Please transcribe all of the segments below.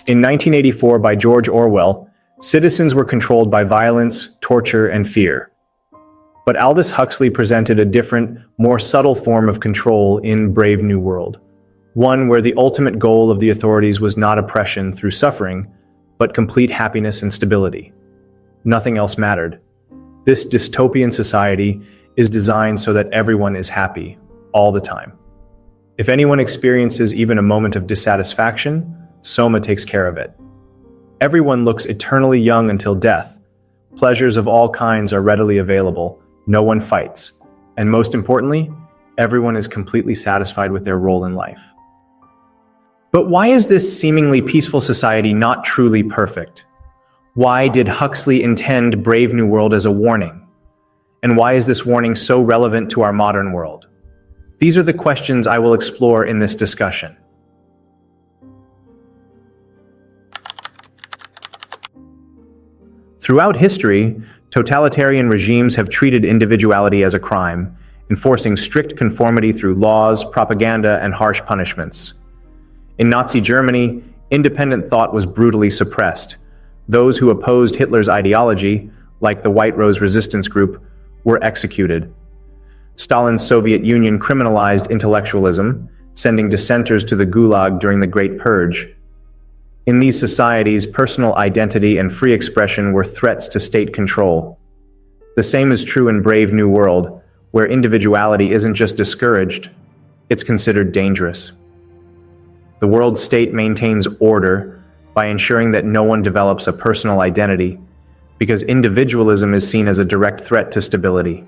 In 1984 by George Orwell, citizens were controlled by violence, torture, and fear. But Aldous Huxley presented a different, more subtle form of control in Brave New World, one where the ultimate goal of the authorities was not oppression through suffering, but complete happiness and stability. Nothing else mattered. This dystopian society is designed so that everyone is happy, all the time. If anyone experiences even a moment of dissatisfaction, Soma takes care of it. Everyone looks eternally young until death. Pleasures of all kinds are readily available. No one fights. And most importantly, everyone is completely satisfied with their role in life. But why is this seemingly peaceful society not truly perfect? Why did Huxley intend Brave New World as a warning? And why is this warning so relevant to our modern world? These are the questions I will explore in this discussion. Throughout history, totalitarian regimes have treated individuality as a crime, enforcing strict conformity through laws, propaganda, and harsh punishments. In Nazi Germany, independent thought was brutally suppressed. Those who opposed Hitler's ideology, like the White Rose Resistance Group, were executed. Stalin's Soviet Union criminalized intellectualism, sending dissenters to the Gulag during the Great Purge. In these societies, personal identity and free expression were threats to state control. The same is true in Brave New World, where individuality isn't just discouraged, it's considered dangerous. The world state maintains order by ensuring that no one develops a personal identity, because individualism is seen as a direct threat to stability.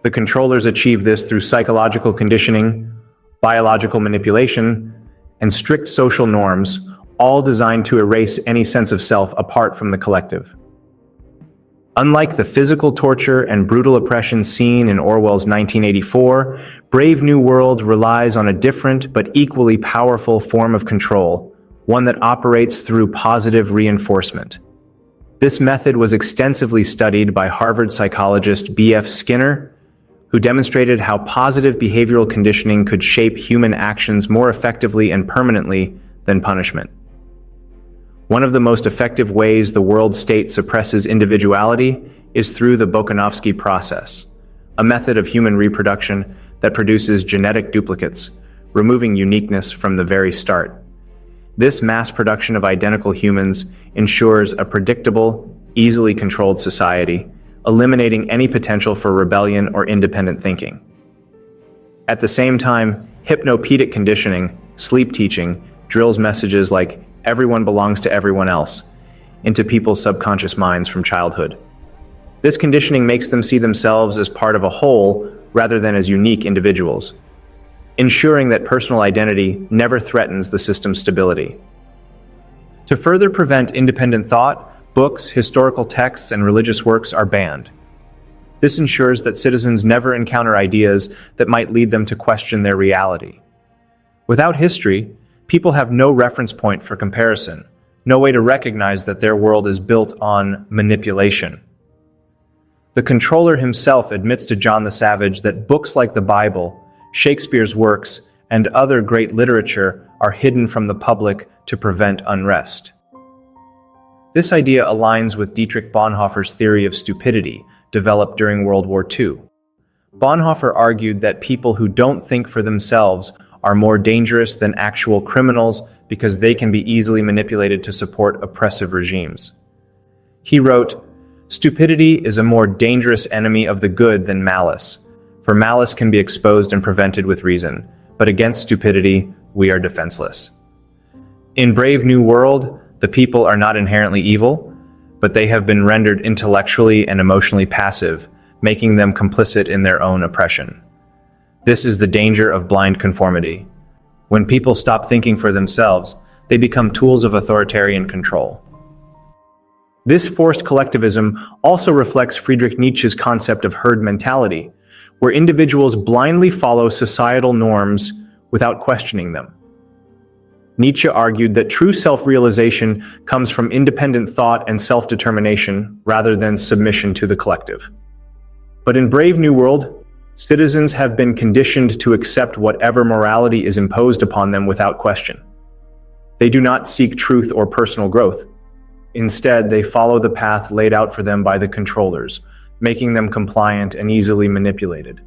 The controllers achieve this through psychological conditioning, biological manipulation, and strict social norms, all designed to erase any sense of self apart from the collective. Unlike the physical torture and brutal oppression seen in Orwell's 1984, Brave New World relies on a different but equally powerful form of control, one that operates through positive reinforcement. This method was extensively studied by Harvard psychologist B.F. Skinner, who demonstrated how positive behavioral conditioning could shape human actions more effectively and permanently than punishment. One of the most effective ways the world state suppresses individuality is through the Volkanovsky process, a method of human reproduction that produces genetic duplicates, removing uniqueness from the very start. This mass production of identical humans ensures a predictable, easily controlled society, eliminating any potential for rebellion or independent thinking. At the same time, hypnopedic conditioning, sleep teaching, drills messages like "everyone belongs to everyone else" into people's subconscious minds from childhood. This conditioning makes them see themselves as part of a whole rather than as unique individuals, ensuring that personal identity never threatens the system's stability. To further prevent independent thought, books, historical texts, and religious works are banned. This ensures that citizens never encounter ideas that might lead them to question their reality. Without history, people have no reference point for comparison, no way to recognize that their world is built on manipulation. The controller himself admits to John the Savage that books like the Bible, Shakespeare's works, and other great literature are hidden from the public to prevent unrest. This idea aligns with Dietrich Bonhoeffer's theory of stupidity, developed during World War II. Bonhoeffer argued that people who don't think for themselves are more dangerous than actual criminals because they can be easily manipulated to support oppressive regimes. He wrote, "Stupidity is a more dangerous enemy of the good than malice, for malice can be exposed and prevented with reason, but against stupidity, we are defenseless." In Brave New World, the people are not inherently evil, but they have been rendered intellectually and emotionally passive, making them complicit in their own oppression. This is the danger of blind conformity. When people stop thinking for themselves, they become tools of authoritarian control. This forced collectivism also reflects Friedrich Nietzsche's concept of herd mentality, where individuals blindly follow societal norms without questioning them. Nietzsche argued that true self-realization comes from independent thought and self-determination rather than submission to the collective. But in Brave New World, citizens have been conditioned to accept whatever morality is imposed upon them without question. They do not seek truth or personal growth. Instead, they follow the path laid out for them by the controllers, making them compliant and easily manipulated.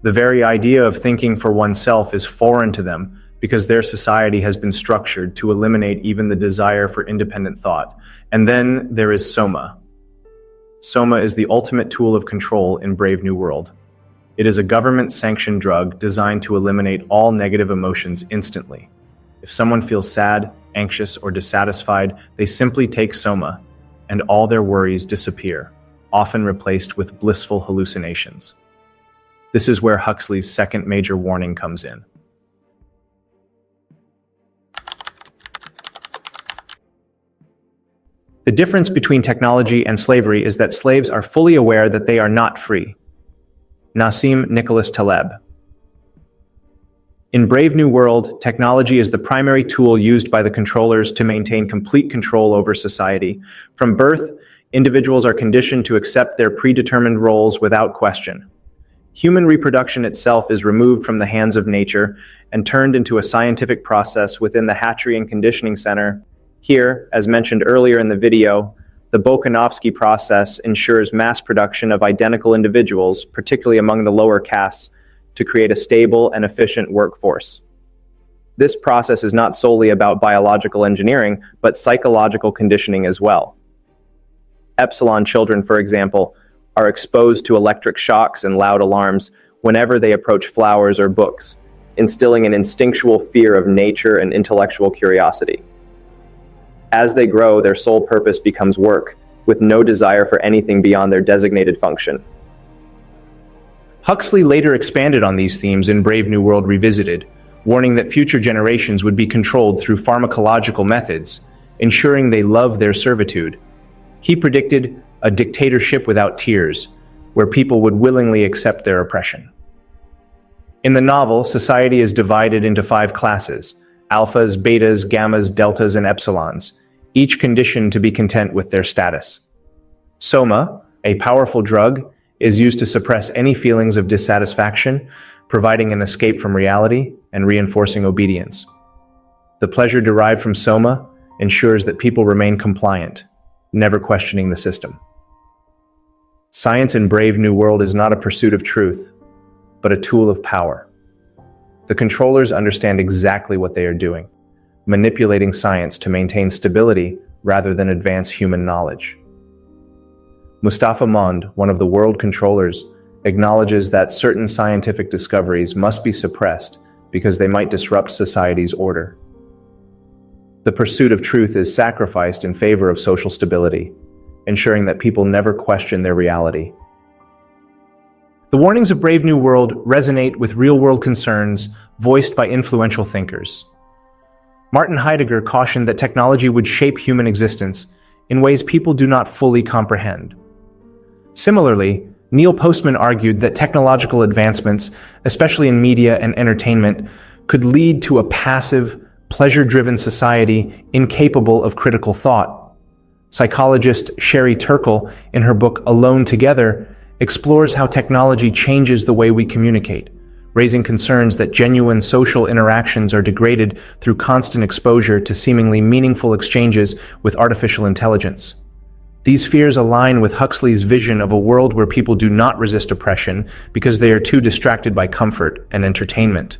The very idea of thinking for oneself is foreign to them because their society has been structured to eliminate even the desire for independent thought. And then there is Soma. Soma is the ultimate tool of control in Brave New World. It is a government-sanctioned drug designed to eliminate all negative emotions instantly. If someone feels sad, anxious, or dissatisfied, they simply take Soma, and all their worries disappear, often replaced with blissful hallucinations. This is where Huxley's second major warning comes in. The difference between technology and slavery is that slaves are fully aware that they are not free. Nassim Nicholas Taleb. In Brave New World, technology is the primary tool used by the controllers to maintain complete control over society. From birth, individuals are conditioned to accept their predetermined roles without question. Human reproduction itself is removed from the hands of nature and turned into a scientific process within the Hatchery and Conditioning Center. Here, as mentioned earlier in the video, the Bokanovsky process ensures mass production of identical individuals, particularly among the lower castes, to create a stable and efficient workforce. This process is not solely about biological engineering, but psychological conditioning as well. Epsilon children, for example, are exposed to electric shocks and loud alarms whenever they approach flowers or books, instilling an instinctual fear of nature and intellectual curiosity. As they grow, their sole purpose becomes work, with no desire for anything beyond their designated function. Huxley later expanded on these themes in Brave New World Revisited, warning that future generations would be controlled through pharmacological methods, ensuring they love their servitude. He predicted a dictatorship without tears, where people would willingly accept their oppression. In the novel, society is divided into 5 classes: alphas, betas, gammas, deltas, and epsilons, each conditioned to be content with their status. Soma, a powerful drug, is used to suppress any feelings of dissatisfaction, providing an escape from reality and reinforcing obedience. The pleasure derived from Soma ensures that people remain compliant, never questioning the system. Science in Brave New World is not a pursuit of truth, but a tool of power. The controllers understand exactly what they are doing, manipulating science to maintain stability rather than advance human knowledge. Mustafa Mond, one of the world controllers, acknowledges that certain scientific discoveries must be suppressed because they might disrupt society's order. The pursuit of truth is sacrificed in favor of social stability, ensuring that people never question their reality. The warnings of Brave New World resonate with real-world concerns voiced by influential thinkers. Martin Heidegger cautioned that technology would shape human existence in ways people do not fully comprehend. Similarly, Neil Postman argued that technological advancements, especially in media and entertainment, could lead to a passive, pleasure-driven society incapable of critical thought. Psychologist Sherry Turkle, in her book Alone Together, explores how technology changes the way we communicate, raising concerns that genuine social interactions are degraded through constant exposure to seemingly meaningful exchanges with artificial intelligence. These fears align with Huxley's vision of a world where people do not resist oppression because they are too distracted by comfort and entertainment.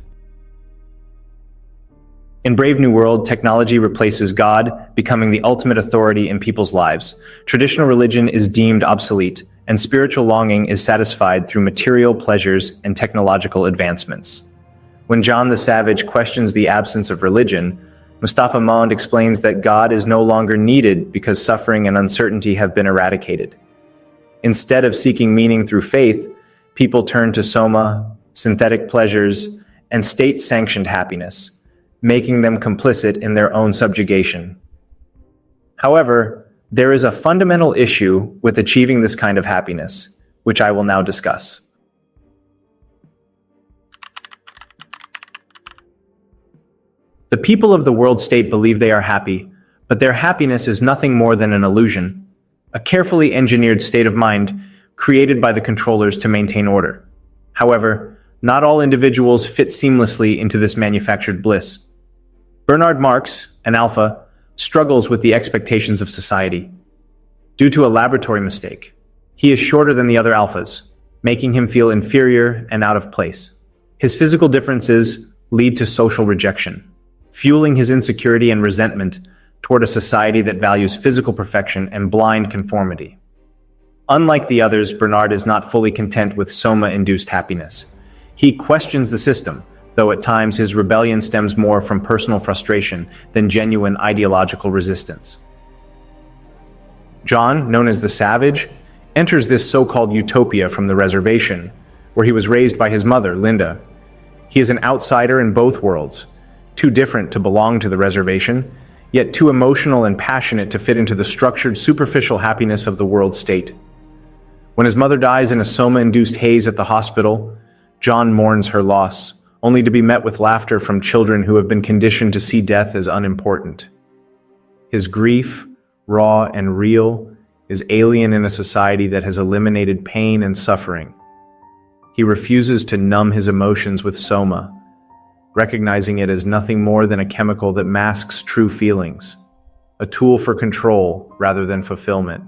In Brave New World, technology replaces God, becoming the ultimate authority in people's lives. Traditional religion is deemed obsolete, and spiritual longing is satisfied through material pleasures and technological advancements. When John the Savage questions the absence of religion, Mustafa Mond explains that God is no longer needed because suffering and uncertainty have been eradicated. Instead of seeking meaning through faith, people turn to Soma, synthetic pleasures, and state-sanctioned happiness, making them complicit in their own subjugation. However, there is a fundamental issue with achieving this kind of happiness, which I will now discuss. The people of the world state believe they are happy, but their happiness is nothing more than an illusion, a carefully engineered state of mind created by the controllers to maintain order. However, not all individuals fit seamlessly into this manufactured bliss. Bernard Marx, an alpha, struggles with the expectations of society. Due to a laboratory mistake, he is shorter than the other alphas, making him feel inferior and out of place. His physical differences lead to social rejection, fueling his insecurity and resentment toward a society that values physical perfection and blind conformity. Unlike the others, Bernard is not fully content with soma-induced happiness. He questions the system, though at times his rebellion stems more from personal frustration than genuine ideological resistance. John, known as the Savage, enters this so-called utopia from the reservation, where he was raised by his mother, Linda. He is an outsider in both worlds, too different to belong to the reservation, yet too emotional and passionate to fit into the structured, superficial happiness of the world state. When his mother dies in a soma-induced haze at the hospital, John mourns her loss, only to be met with laughter from children who have been conditioned to see death as unimportant. His grief, raw and real, is alien in a society that has eliminated pain and suffering. He refuses to numb his emotions with soma, recognizing it as nothing more than a chemical that masks true feelings, a tool for control rather than fulfillment.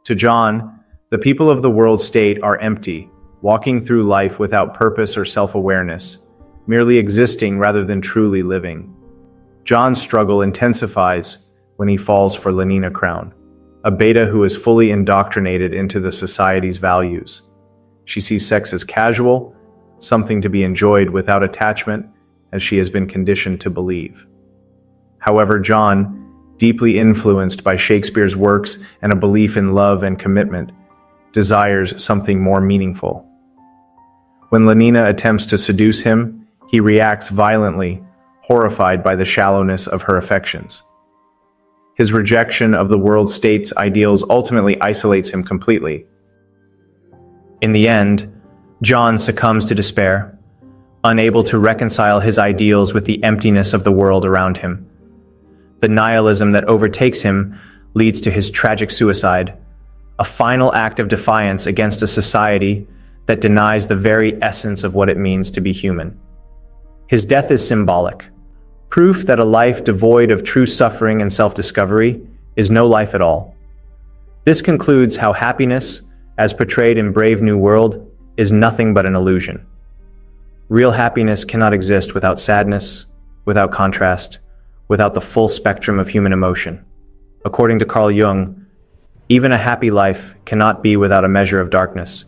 To John, the people of the world state are empty, walking through life without purpose or self-awareness, merely existing rather than truly living. John's struggle intensifies when he falls for Lenina Crown, a beta who is fully indoctrinated into the society's values. She sees sex as casual, something to be enjoyed without attachment, as she has been conditioned to believe. However, John, deeply influenced by Shakespeare's works and a belief in love and commitment, desires something more meaningful. When Lenina attempts to seduce him, he reacts violently, horrified by the shallowness of her affections. His rejection of the world state's ideals ultimately isolates him completely. In the end, John succumbs to despair, unable to reconcile his ideals with the emptiness of the world around him. The nihilism that overtakes him leads to his tragic suicide, a final act of defiance against a society that denies the very essence of what it means to be human. His death is symbolic, proof that a life devoid of true suffering and self-discovery is no life at all. This concludes how happiness, as portrayed in Brave New World, is nothing but an illusion. Real happiness cannot exist without sadness, without contrast, without the full spectrum of human emotion. According to Carl Jung, even a happy life cannot be without a measure of darkness,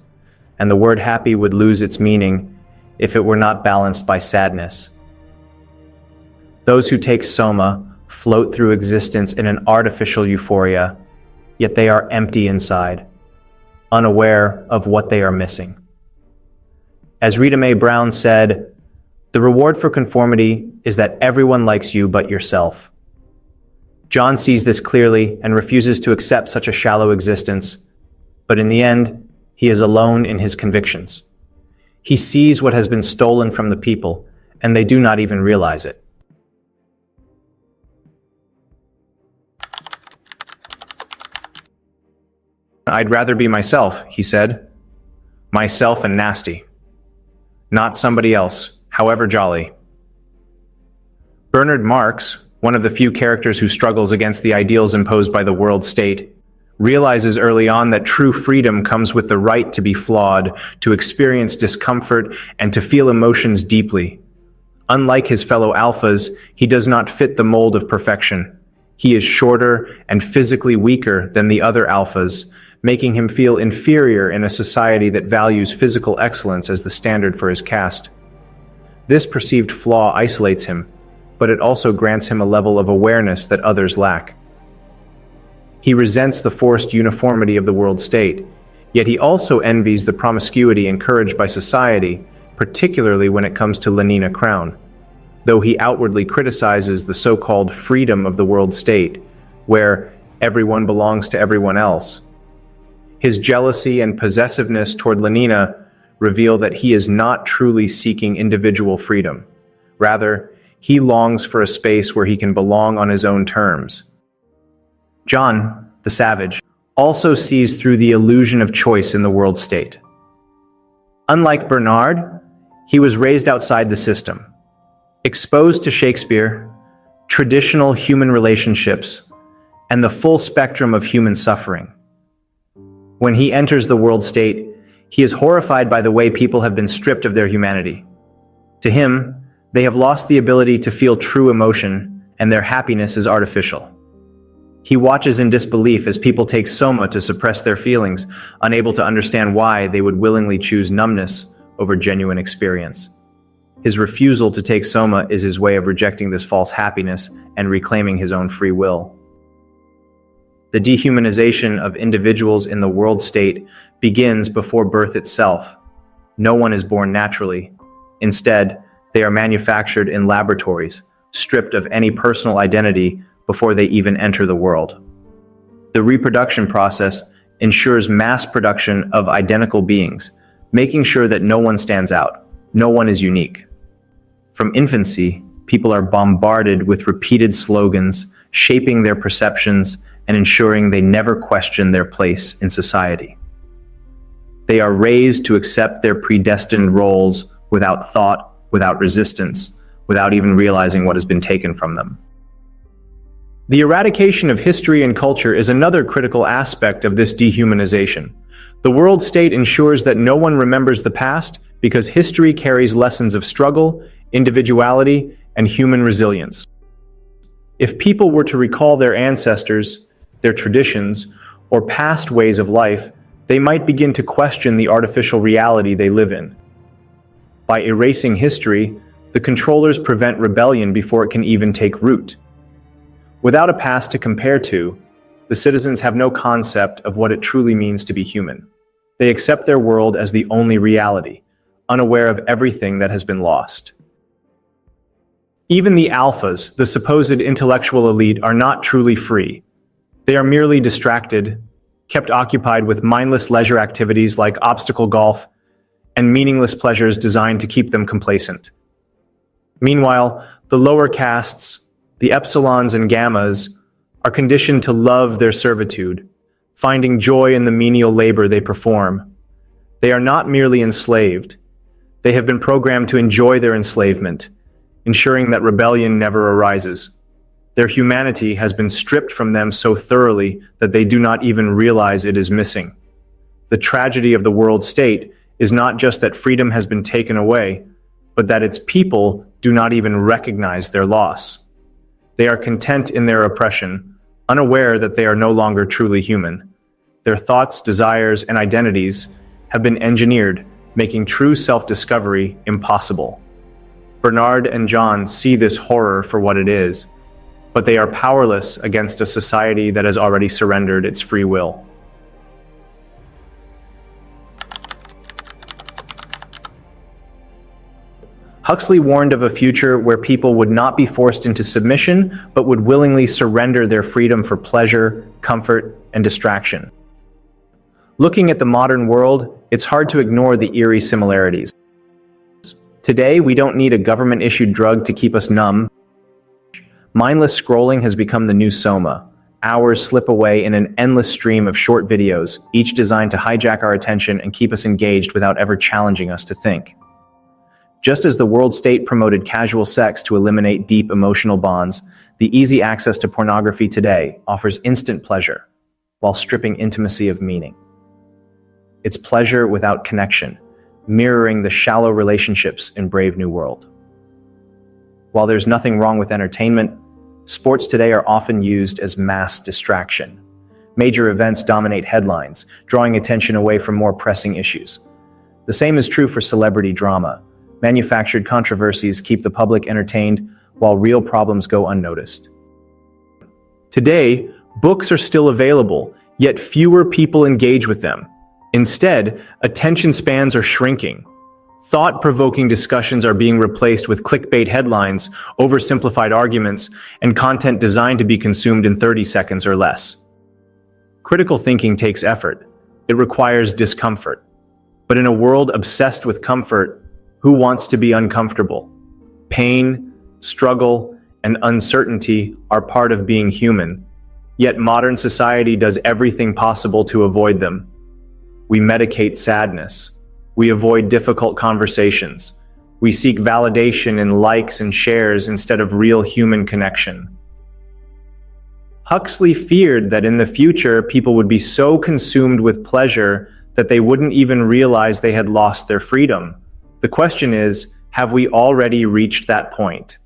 and the word happy would lose its meaning if it were not balanced by sadness. Those who take soma float through existence in an artificial euphoria, yet they are empty inside, unaware of what they are missing. As Rita Mae Brown said, "The reward for conformity is that everyone likes you but yourself." John sees this clearly and refuses to accept such a shallow existence, but in the end, he is alone in his convictions. He sees what has been stolen from the people, and they do not even realize it. "I'd rather be myself," he said. "Myself and nasty. Not somebody else, however jolly." Bernard Marx, one of the few characters who struggles against the ideals imposed by the world state, realizes early on that true freedom comes with the right to be flawed, to experience discomfort, and to feel emotions deeply. Unlike his fellow alphas, he does not fit the mold of perfection. He is shorter and physically weaker than the other alphas, making him feel inferior in a society that values physical excellence as the standard for his caste. This perceived flaw isolates him, but it also grants him a level of awareness that others lack. He resents the forced uniformity of the world state, yet he also envies the promiscuity encouraged by society, particularly when it comes to Lenina Crown, though he outwardly criticizes the so-called freedom of the world state, where everyone belongs to everyone else. His jealousy and possessiveness toward Lenina reveal that he is not truly seeking individual freedom. Rather, he longs for a space where he can belong on his own terms. John, the Savage, also sees through the illusion of choice in the world state. Unlike Bernard, he was raised outside the system. Exposed to Shakespeare, traditional human relationships, and the full spectrum of human suffering. When he enters the world state, he is horrified by the way people have been stripped of their humanity. To him, they have lost the ability to feel true emotion, and their happiness is artificial. He watches in disbelief as people take soma to suppress their feelings, unable to understand why they would willingly choose numbness over genuine experience. His refusal to take soma is his way of rejecting this false happiness and reclaiming his own free will. The dehumanization of individuals in the world state begins before birth itself. No one is born naturally. Instead, they are manufactured in laboratories, stripped of any personal identity before they even enter the world. The reproduction process ensures mass production of identical beings, making sure that no one stands out, no one is unique. From infancy, people are bombarded with repeated slogans, shaping their perceptions and ensuring they never question their place in society. They are raised to accept their predestined roles without thought, without resistance, without even realizing what has been taken from them. The eradication of history and culture is another critical aspect of this dehumanization. The world state ensures that no one remembers the past because history carries lessons of struggle, individuality, and human resilience. If people were to recall their ancestors, their traditions, or past ways of life, they might begin to question the artificial reality they live in. By erasing history, the controllers prevent rebellion before it can even take root. Without a past to compare to, the citizens have no concept of what it truly means to be human. They accept their world as the only reality, unaware of everything that has been lost. Even the alphas, the supposed intellectual elite, are not truly free. They are merely distracted, kept occupied with mindless leisure activities like obstacle golf and meaningless pleasures designed to keep them complacent. Meanwhile, the lower castes, the epsilons and gammas, are conditioned to love their servitude, finding joy in the menial labor they perform. They are not merely enslaved. They have been programmed to enjoy their enslavement, ensuring that rebellion never arises. Their humanity has been stripped from them so thoroughly that they do not even realize it is missing. The tragedy of the world state is not just that freedom has been taken away, but that its people do not even recognize their loss. They are content in their oppression, unaware that they are no longer truly human. Their thoughts, desires, and identities have been engineered, making true self-discovery impossible. Bernard and John see this horror for what it is, but they are powerless against a society that has already surrendered its free will. Huxley warned of a future where people would not be forced into submission, but would willingly surrender their freedom for pleasure, comfort, and distraction. Looking at the modern world, it's hard to ignore the eerie similarities. Today, we don't need a government-issued drug to keep us numb. Mindless scrolling has become the new soma. Hours slip away in an endless stream of short videos, each designed to hijack our attention and keep us engaged without ever challenging us to think. Just as the world state promoted casual sex to eliminate deep emotional bonds, the easy access to pornography today offers instant pleasure, while stripping intimacy of meaning. It's pleasure without connection, mirroring the shallow relationships in Brave New World. While there's nothing wrong with entertainment, sports today are often used as mass distraction. Major events dominate headlines, drawing attention away from more pressing issues. The same is true for celebrity drama. Manufactured controversies keep the public entertained while real problems go unnoticed. Today, books are still available, yet fewer people engage with them. Instead, attention spans are shrinking. Thought-provoking discussions are being replaced with clickbait headlines, oversimplified arguments, and content designed to be consumed in 30 seconds or less. Critical thinking takes effort. It requires discomfort. But in a world obsessed with comfort, who wants to be uncomfortable? Pain, struggle, and uncertainty are part of being human. Yet modern society does everything possible to avoid them. We medicate sadness. We avoid difficult conversations. We seek validation in likes and shares instead of real human connection. Huxley feared that in the future people would be so consumed with pleasure that they wouldn't even realize they had lost their freedom. The question is, have we already reached that point?